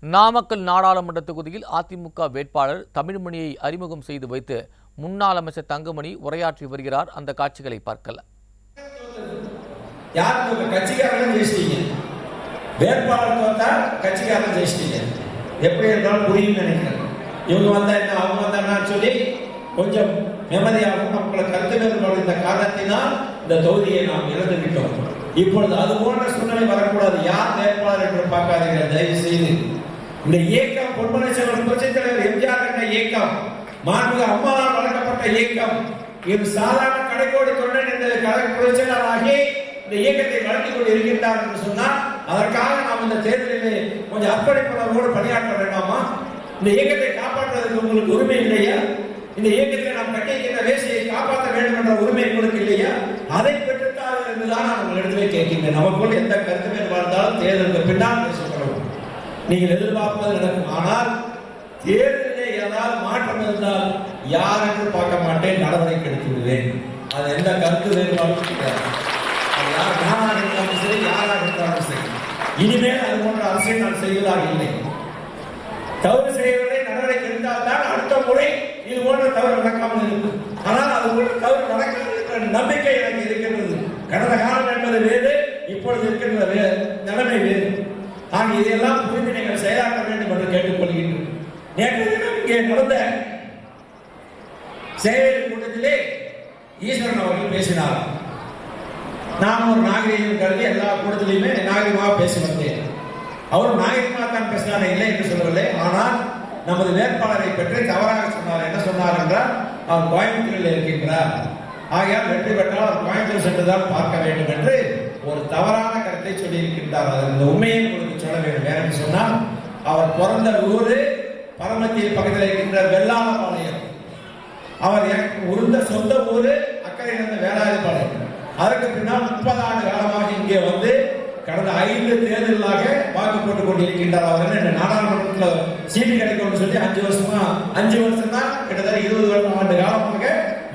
நாமக்கல் நாடாளுமன்ற தொகுதியில் அதிமுக வேட்பாளர் தமிழ்மணியை அறிமுகம் செய்து வைத்து முன்னாள் அமைச்சர் தங்கமணி உரையாற்றி வருகிறார். அந்த காட்சிகளை பார்க்கலாம். வேட்பாளர் தோத்தா கட்சிக்காரன் ஜெயிச்சிட்டீங்க. எப்படி இருந்தாலும் புரியும் நினைக்கிறேன். இவங்க வந்தா என்ன அவங்க வந்தா சொல்லி கொஞ்சம் நிம்மதியாகவும் நம்மளை கருத்து வேறுபாடு இந்த காரணத்தினால் இந்த தொகுதியை நாம் இழந்து விட்டோம். இப்பொழுது அது போன்ற சூழ்நிலை வரக்கூடாது. யார் வேட்பாளர் என்று பார்க்காதீங்க தயவு செய்து. இந்த இயக்கம் பொன்மலை செல்வன் புரட்சித் தலைவர் எம்ஜிஆர் என்ற இயக்கம், மாண்புமிகு அம்மாவால் வழங்கப்பட்ட இயக்கம், இது சாதாரண கடைக்கோடி தொண்டன் என்ற புரட்சியாளராகி இந்த இயக்கத்தை நடத்தி கொண்டு இருக்கின்றார் என்று சொன்னால் அதற்காக நாம் இந்த தேர்தலிலே கொஞ்சம் அர்ப்பணிப்புணர்வோடு பணியாற்ற வேண்டாமா? இந்த இயக்கத்தை காப்பாற்றுவதற்கு உங்களுக்கு உரிமை இல்லையா? இந்த இயக்கத்தை நாம் கட்டியிருக்கின்ற வேசியை காப்பாற்ற வேண்டும் என்ற உரிமை உங்களுக்கு இல்லையா? அதை பெற்றுத்தார்கள் என்றுதான் நான் உங்களிடத்திலே கேட்கின்றேன். நமக்குள் எந்த கருத்து வேறுபாடு தேர்தலுக்கு பின்னால் பேசப்படும். நீங்கள் எதிர்பார்ப்பது நடக்கும். ஆனால் தேர்தலிலே ஏதாவது மாற்றம் இருந்தால் யார் என்று பார்க்க மாட்டேன், நடவடிக்கை எடுத்து விடுவேன். அது எந்த கருத்து வேறுபாடும் கிடையாது. யாராக இருந்தாலும் சரி, யாராக இருந்தாலும் சரி, இனிமேல் அது போன்ற அரசியல் நான் செய்வதாக இல்லை. தவறு செய்வதை நடவடிக்கை எடுத்தால் தான் அடுத்த முறை இது போன்ற தவறு நடக்காமல் இருக்கும். ஆனால் அது போன்ற தவறு நடக்கிற நம்பிக்கை எனக்கு இருக்கின்றது. கடந்த காலம் என்பது வேறு, இப்பொழுது இருக்கின்ற நிலைமை வேறு. ஆக இதையெல்லாம் புரிந்து நீங்கள் செயலாற்ற வேண்டும் என்று கேட்டுக்கொள்கின்றேன். நேற்று தினம் இங்கே நடந்த சேவை கூட்டத்திலே ஈஸ்வரன் அவர்கள் பேசினார். நான் ஒரு நாகரிகம் கருதி எல்லா கூட்டத்திலையுமே நாகரிகமாக பேசி வந்தேன். அவர் நாகரிகமாக தான் பேசினார், இல்லை என்று சொல்லவில்லை. ஆனால் நமது வேட்பாளரை பற்றி தவறாக சொன்னார். என்ன சொன்னார் என்றால், அவர் கோயம்புத்தூரில் இருக்கின்றார், ஆகையால் வெற்றி பெற்றால் அவர் கோயம்புத்தூர் சென்றுதான் பார்க்க வேண்டும் என்று ஒரு தவறான கருத்தை சொல்லி இருக்கின்றார். அது இந்த உண்மையை உங்களுக்கு சொல்ல வேண்டும். வேற சொன்னால், அவர் பிறந்த ஊரு பரமத்தியில் பக்கத்தில் இருக்கின்ற வெள்ளாளபாளையம். அவர் உருந்த சொந்த ஊரு அக்கறை இருந்த வேளாயுபாளையம். அதற்கு பின்னால் 30 ஆண்டு காலமாக இங்கே வந்து கடந்த 5 தேர்தலாக வாக்கு போட்டுக் கொண்டிருக்கின்றார். அவர் என்ன நாடாளுமன்றத்தில் சீட்டு கிடைக்கும்னு சொல்லி 5 வருஷம் தான் கிட்டத்தட்ட 20 ஆண்டு காலமாக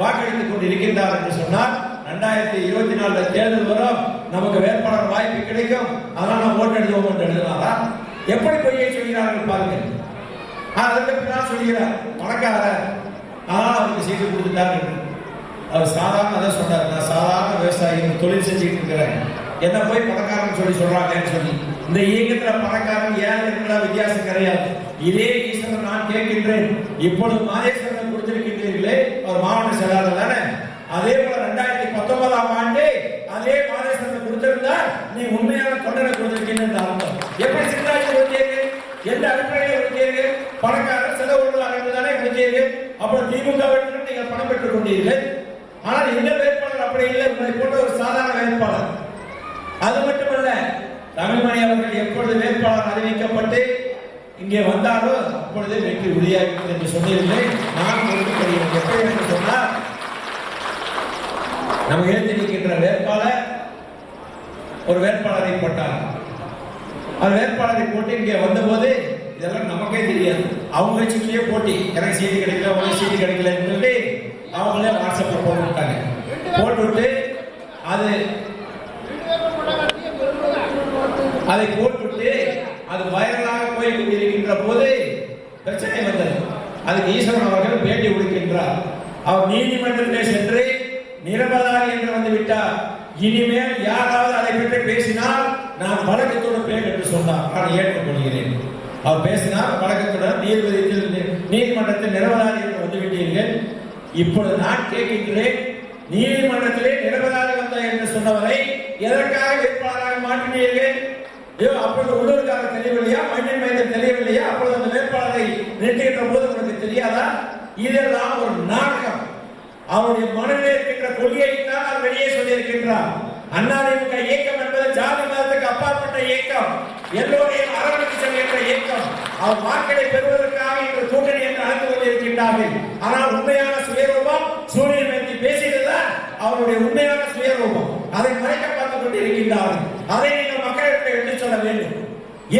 வாக்களித்துக் கொண்டிருக்கின்றார் என்று சொன்னால் 2024 தேர்தல் வரும், நமக்கு வேட்பாளர் வாய்ப்பு கிடைக்கும், அதனால் நாம் ஓட்டு எழுதுவோம் என்று எழுதினாரா? எப்படி பொய்யை சொல்கிறார்கள் பாருங்கள். அதற்கு பின்னால் சொல்கிறார் பணக்காரர், ஆனால் அவருக்கு சீட்டு கொடுத்துட்டார் என்று. அவர் சாதாரண அதை சொன்னார், நான் சாதாரண விவசாயி தொழில் செஞ்சுட்டு இருக்கிறேன், என்ன போய் பணக்காரன் சொல்றாங்கன்னு சொல்லி. இந்த இயக்கத்துல பணக்காரன் ஏழை வித்தியாசம் கிடையாது. இதே ஈஸ்வரன் நான் கேட்கின்றேன், இப்பொழுது மாதேஸ்வரன் கொடுத்திருக்கின்றீர்களே, அவர் மாவட்ட செயலாளர் தானே, அதே போல 2019ஆம் ஆண்டு அதே மாதேஸ்வரன் கொடுத்திருந்தால் நீ உண்மையான தொண்டனை கொடுத்திருக்கீங்க அர்த்தம். எப்படி சித்தாட்சி கொடுத்தீர்கள், எந்த அடிப்படையில் கொடுத்தீர்கள்? பணக்காரர் செலவு கொள்வார்கள் தானே கொடுத்தீர்கள். அப்புறம் திமுக நீங்கள் பணம் பெற்றுக் கொண்டீர்கள். ஆனால் இந்த வேட்பாளர் அப்படி இல்லை, உங்களை போன்ற ஒரு சாதாரண வேட்பாளர். அது மட்டுமல்ல, தமிழ்மணி அவர்கள் எப்பொழுது வேட்பாளர் அறிவிக்கப்பட்டு இங்கே வந்தாரோ அப்பொழுதே வெற்றி உறுதியாகிறது என்று சொன்னீர்கள். நான் எப்படி என்று சொன்னால், நம்ம எழுதி நிற்கின்ற வேட்பாளர் ஒரு வேட்பாளரை போட்டார். அந்த வேட்பாளரை போட்டு இங்கே வந்தபோது இதெல்லாம் நமக்கே தெரியாது. அவங்க கட்சியிலேயே போட்டி, எனக்கு செய்தி கிடைக்கல, உங்களுக்கு செய்தி கிடைக்கலன்னு சொல்லி அவங்களே வாட்ஸ்அப்ல போட்டுவிட்டாங்க. போட்டுவிட்டு அதை போட்டுவிட்டு அது வைரலாக போய் கொண்டிருக்கின்ற போது பிரச்சனை வந்தது. அதுக்கு ஈஸ்வரன் அவர்கள் பேட்டி கொடுக்கின்றார். அவர் நீதிமன்றத்திலே சென்று நிரபராதி என்று வந்து விட்டார். இனிமேல் யாராவது அதை பற்றி பேசினால் நான் வழக்கத்துடன் பேர் என்று சொன்னார். நான் ஏற்றுக்கொள்கிறேன். அவர் பேசினார் வழக்கத்துடன், நீதிமன்றத்தில் நிரபராதி என்று வந்து விட்டீர்கள். இப்பொழுது நான் கேட்கின்றேன், நீதிமன்றத்திலே நிரபராதி வந்த என்று சொன்னவரை எதற்காக வேட்பாளராக மாற்றினீர்கள்? அப்பொழுது உள்ளூர்கார தெரியவில்லையா, மண்ணின் மையம் தெரியவில்லையா? அப்பொழுது அந்த வேட்பாளரை நிறுத்துகின்ற போது உங்களுக்கு தெரியாதா? இதெல்லாம் ஒரு நாடகம். அவருடைய மனதில் இருக்கின்ற கொள்கையை தான் அவர் வெளியே சொல்லியிருக்கின்றார். அதிமுக இயக்கம் என்பது ஜாதி மதத்துக்கு அப்பாற்பட்ட இயக்கம், எல்லோரையும் அரவணைத்து செல்கின்ற இயக்கம். அவர் வாக்களை பெறுவதற்காக இன்று கூட்டணி என்று அழைத்துக் கொண்டிருக்கின்றார்கள். ஆனால் உண்மையான சுயரூபம் சூரியன் பற்றி பேசியதுதான் அவருடைய உண்மையான சுயரூபம். அதை மறைக்க பார்த்துக் கொண்டிருக்கின்றார்கள். அதை நீங்கள் மக்களுக்கு எடுத்துச் சொல்ல வேண்டும்.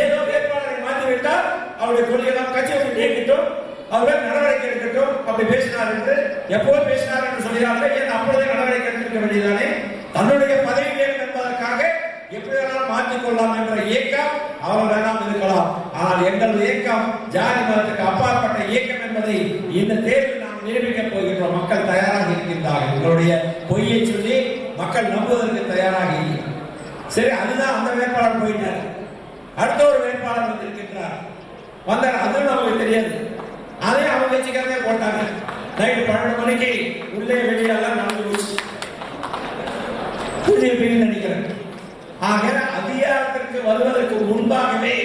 ஏதோ வேட்பாளரை மாற்றிவிட்டால் அவருடைய கொள்கையெல்லாம் கட்சி விட்டு நீக்கிட்டோம், அவர்கள் நடவடிக்கை எடுக்கட்டும். அப்படி பேசினார் என்று எப்போது பேசினார் என்று சொல்கிறார்கள். ஏன் அப்பொழுதே நடவடிக்கை எடுத்திருக்க வேண்டியதானே? தன்னுடைய பதவி வேண்டும் என்பதற்காக எப்படி வேணாலும் மாற்றிக் கொள்ளலாம் என்ற இயக்கம் அவர் வேண்டாம் இருக்கலாம். ஆனால் எங்கள் இயக்கம் ஜாதி மதத்துக்கு அப்பாற்பட்ட இயக்கம் என்பதை இந்த தேர்தலில் நாம் நிரூபிக்கப் போகின்றோம். மக்கள் தயாராக இருக்கின்றார்கள். எங்களுடைய பொய்யை சொல்லி மக்கள் நம்புவதற்கு தயாராக இருக்கிறார். சரி, அதுதான் அந்த வேட்பாளர் போயிட்டார். அடுத்த ஒரு வேட்பாளர் வந்திருக்கின்றார். வந்தார், அதுவும் நமக்கு தெரியாது. அதே அவங்க வச்சுக்கிறதே போட்டாங்க. நைட்டு 12 மணிக்கு உள்ளே வெளியெல்லாம் நடந்து போச்சு. நினைக்கிறேன். ஆக அதிகாரத்திற்கு வருவதற்கு முன்பாகவே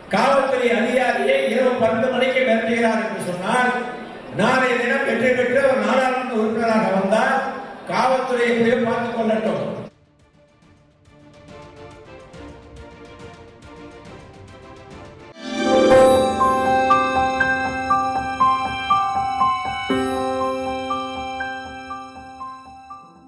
காவல்துறை அதிகாரியை இரவு 12 மணிக்கு மிரட்டுகிறார் என்று சொன்னால், நாளைய தினம் வெற்றி பெற்று ஒரு நாடாளுமன்ற உறுப்பினராக வந்தால் காவல்துறையை போய் பார்த்துக் கொள்ளட்டும்.